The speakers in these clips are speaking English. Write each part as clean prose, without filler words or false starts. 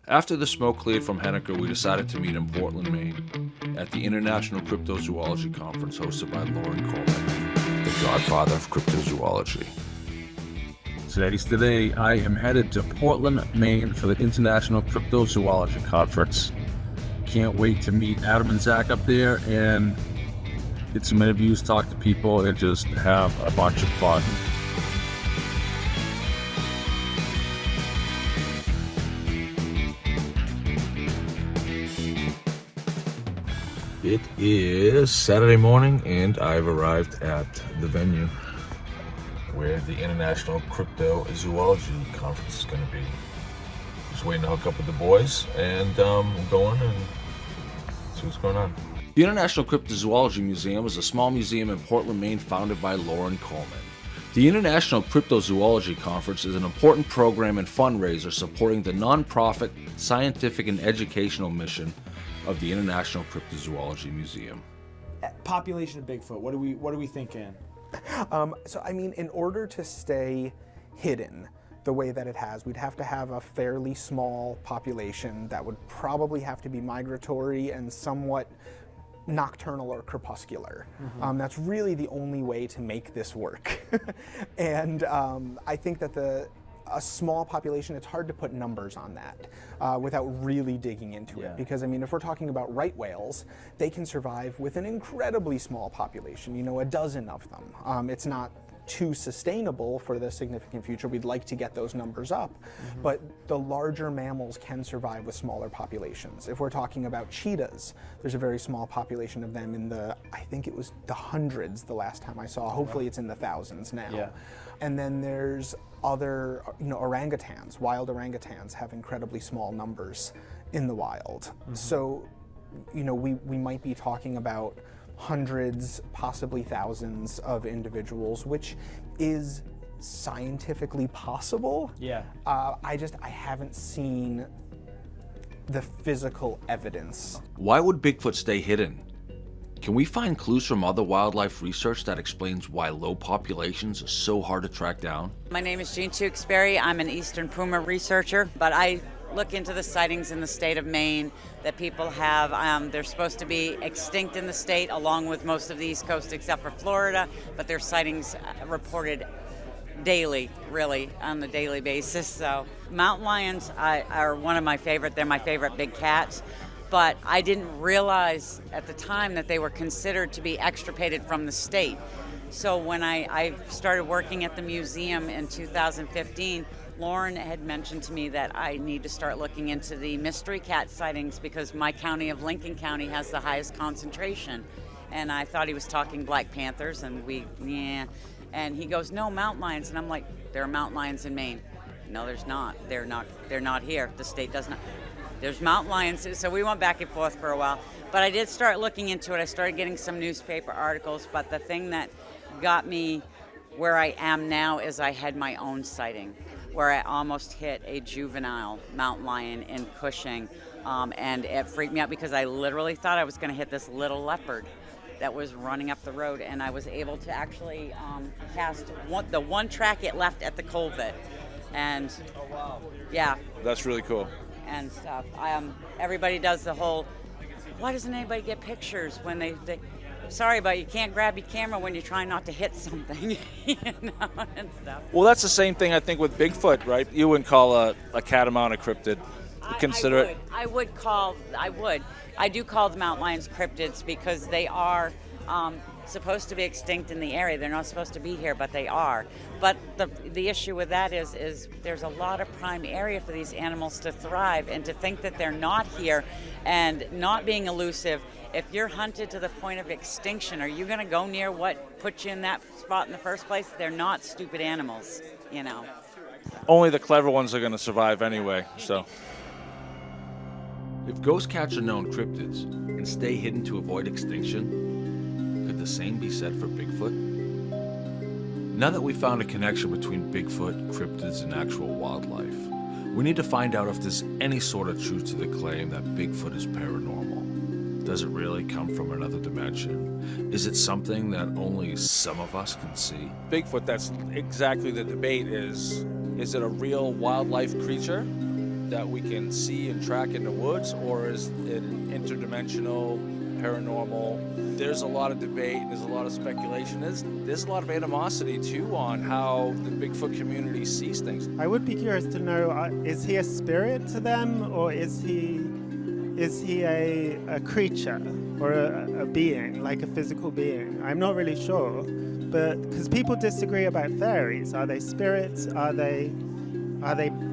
After the smoke cleared from Henniker, we decided to meet in Portland, Maine, at the International Cryptozoology Conference hosted by Loren Coleman, the godfather of cryptozoology. Today, I am headed to Portland, Maine for the International Cryptozoology Conference. Can't wait to meet Adam and Zach up there and get some interviews, talk to people, and just have a bunch of fun. It is Saturday morning, and I've arrived at the venue where the International Cryptozoology Conference is going to be. Just waiting to hook up with the boys, and going and see what's going on. The International Cryptozoology Museum is a small museum in Portland, Maine, founded by Loren Coleman. The International Cryptozoology Conference is an important program and fundraiser supporting the nonprofit, scientific, and educational mission of the International Cryptozoology Museum. Population of Bigfoot, what are we thinking? So I mean, in order to stay hidden the way that it has, we'd have to have a fairly small population that would probably have to be migratory and somewhat nocturnal or crepuscular. Mm-hmm. That's really the only way to make this work. And I think that a small population, it's hard to put numbers on that without really digging into it. Because, I mean, if we're talking about right whales, they can survive with an incredibly small population, a dozen of them. It's not too sustainable for the significant future. We'd like to get those numbers up, but the larger mammals can survive with smaller populations. If we're talking about cheetahs, there's a very small population of them in I think it was the hundreds the last time I saw. Hopefully it's in the thousands now. Yeah. And then there's other, orangutans. Wild orangutans have incredibly small numbers in the wild. So, we might be talking about hundreds, possibly thousands of individuals, which is scientifically possible. Yeah. I haven't seen the physical evidence. Why would Bigfoot stay hidden? Can we find clues from other wildlife research that explains why low populations are so hard to track down? My name is Tewksbery. I'm an eastern puma researcher, but I look into the sightings in the state of Maine that people have. They're supposed to be extinct in the state, along with most of the East Coast except for Florida, but their sightings reported daily, really, on a daily basis. So mountain lions are one of my favorite. They're my favorite big cats. But I didn't realize at the time that they were considered to be extirpated from the state. So when I started working at the museum in 2015, Loren had mentioned to me that I need to start looking into the mystery cat sightings because my county of Lincoln County has the highest concentration. And I thought he was talking black panthers, and and he goes, no, mountain lions. And I'm like, there are mountain lions in Maine. No, there's not. They're not here. The state does not. There's mountain lions, so we went back and forth for a while. But I did start looking into it. I started getting some newspaper articles, but the thing that got me where I am now is I had my own sighting, where I almost hit a juvenile mountain lion in Cushing, and it freaked me out because I literally thought I was going to hit this little leopard that was running up the road, and I was able to actually cast the one track it left at the culvert. And yeah, That's really cool. and stuff. Everybody does the whole, why doesn't anybody get pictures when they sorry, but you can't grab your camera when you're trying not to hit something, and stuff. Well, that's the same thing I think with Bigfoot, right? You wouldn't call a catamount a cryptid. Consider it. I would. I do call the mountain lions cryptids because they are supposed to be extinct in the area. They're not supposed to be here, but they are. But the issue with that is there's a lot of prime area for these animals to thrive, and to think that they're not here and not being elusive. If you're hunted to the point of extinction, are you going to go near what put you in that spot in the first place? They're not stupid animals, Only the clever ones are going to survive anyway, so. If ghost cats are known cryptids and stay hidden to avoid extinction, could the same be said for Bigfoot? Now that we found a connection between Bigfoot, cryptids, and actual wildlife, we need to find out if there's any sort of truth to the claim that Bigfoot is paranormal. Does it really come from another dimension? Is it something that only some of us can see? Bigfoot, that's exactly the debate is it a real wildlife creature that we can see and track in the woods, or is it interdimensional, paranormal? There's a lot of debate and there's a lot of speculation. There's a lot of animosity too on how the Bigfoot community sees things. I would be curious to know, is he a spirit to them, or is he a creature or a being, like a physical being? I'm not really sure, but because people disagree about fairies. Are they spirits? Are they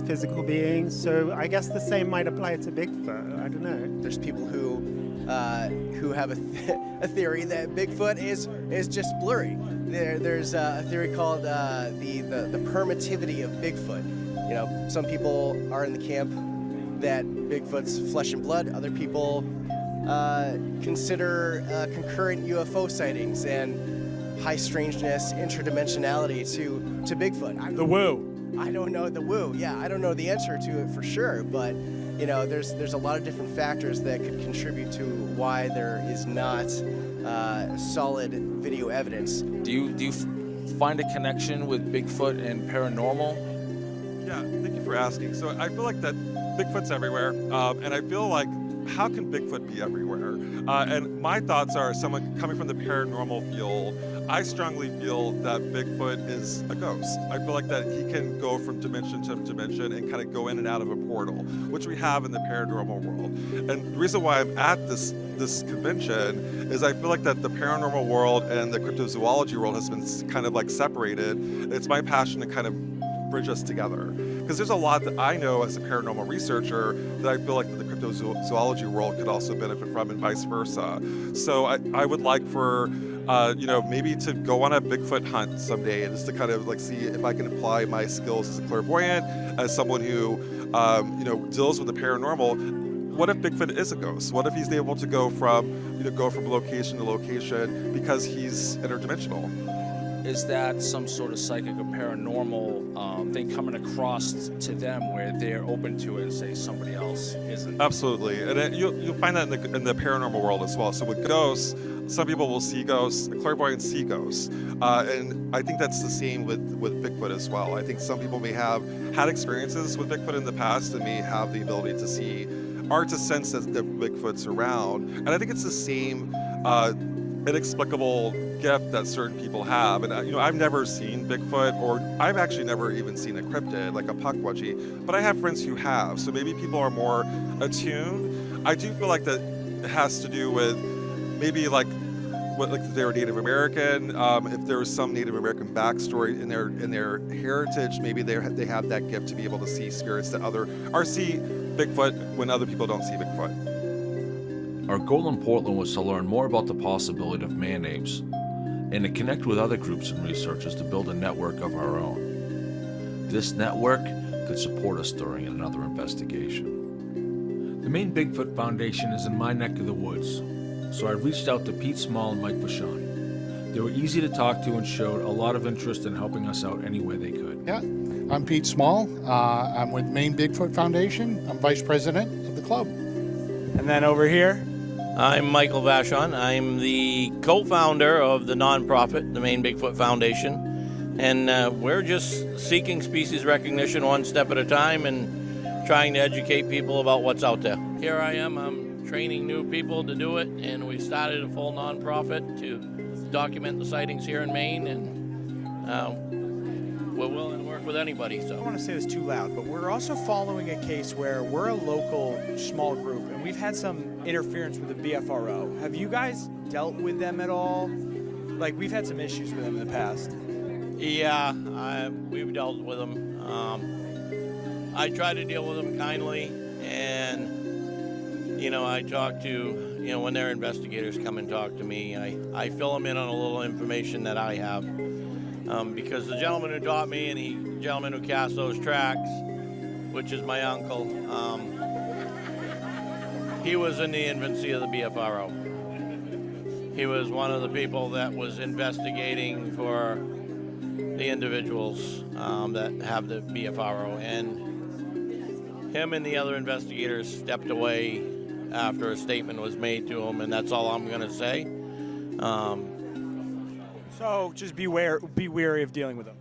physical beings? So I guess the same might apply to Bigfoot. I don't know. There's people who have a theory that Bigfoot is just blurry. There's a theory called the permittivity of Bigfoot. You know, some people are in the camp that Bigfoot's flesh and blood. Other people consider concurrent UFO sightings and high strangeness, interdimensionality to Bigfoot. The woo. I don't know the woo. Yeah, I don't know the answer to it for sure, but you know, there's a lot of different factors that could contribute to why there is not solid video evidence. Do you find a connection with Bigfoot and paranormal? Yeah, thank you for asking. So I feel like that Bigfoot's everywhere, and I feel like, how can Bigfoot be everywhere? And my thoughts are, someone coming from the paranormal field, I strongly feel that Bigfoot is a ghost. I feel like that he can go from dimension to dimension and kind of go in and out of a portal, which we have in the paranormal world. And the reason why I'm at this convention is I feel like that the paranormal world and the cryptozoology world has been kind of like separated. It's my passion to kind of bridge us together. Because there's a lot that I know as a paranormal researcher that I feel like that the cryptozoology world could also benefit from, and vice versa. So I would like for maybe to go on a Bigfoot hunt someday, and just to kind of like see if I can apply my skills as a clairvoyant, as someone who deals with the paranormal. What if Bigfoot is a ghost? What if he's able to go from location to location because he's interdimensional? Is that some sort of psychic or paranormal thing coming across to them where they're open to it and say somebody else isn't? Absolutely, and you'll find that in the paranormal world as well. So with ghosts, some people will see ghosts, clairvoyants see ghosts, and I think that's the same with Bigfoot as well. I think some people may have had experiences with Bigfoot in the past and may have the ability to see or to sense that Bigfoot's around, and I think it's the same inexplicable gift that certain people have. And I've never seen Bigfoot, or I've actually never even seen a cryptid like a pukwudgie, but I have friends who have, so maybe people are more attuned. I do feel like that it has to do with maybe like if they're Native American, if there was some Native American backstory in their heritage, maybe they have that gift to be able to see spirits that see Bigfoot when other people don't see Bigfoot. Our goal in Portland was to learn more about the possibility of man apes and to connect with other groups and researchers to build a network of our own. This network could support us during another investigation. The Maine Bigfoot Foundation is in my neck of the woods, so I reached out to Pete Small and Mike Vashon. They were easy to talk to and showed a lot of interest in helping us out any way they could. Yeah, I'm Pete Small. I'm with Maine Bigfoot Foundation. I'm vice president of the club. And then over here, I'm Michael Vashon. I'm the co-founder of the nonprofit, the Maine Bigfoot Foundation, and we're just seeking species recognition one step at a time and trying to educate people about what's out there. Here I am, I'm training new people to do it, and we started a full nonprofit to document the sightings here in Maine, and we're willing to work with anybody. So I don't want to say this too loud, but we're also following a case where we're a local small group, and we've had some interference with the BFRO. Have you guys dealt with them at all? Like, we've had some issues with them in the past. Yeah, we've dealt with them. I try to deal with them kindly, and I talk to, when their investigators come and talk to me, I fill them in on a little information that I have. Because the gentleman who taught me and the gentleman who cast those tracks, which is my uncle, he was in the infancy of the BFRO. He was one of the people that was investigating for the individuals that have the BFRO, and him and the other investigators stepped away after a statement was made to him, and that's all I'm going to say. So just be wary of dealing with them.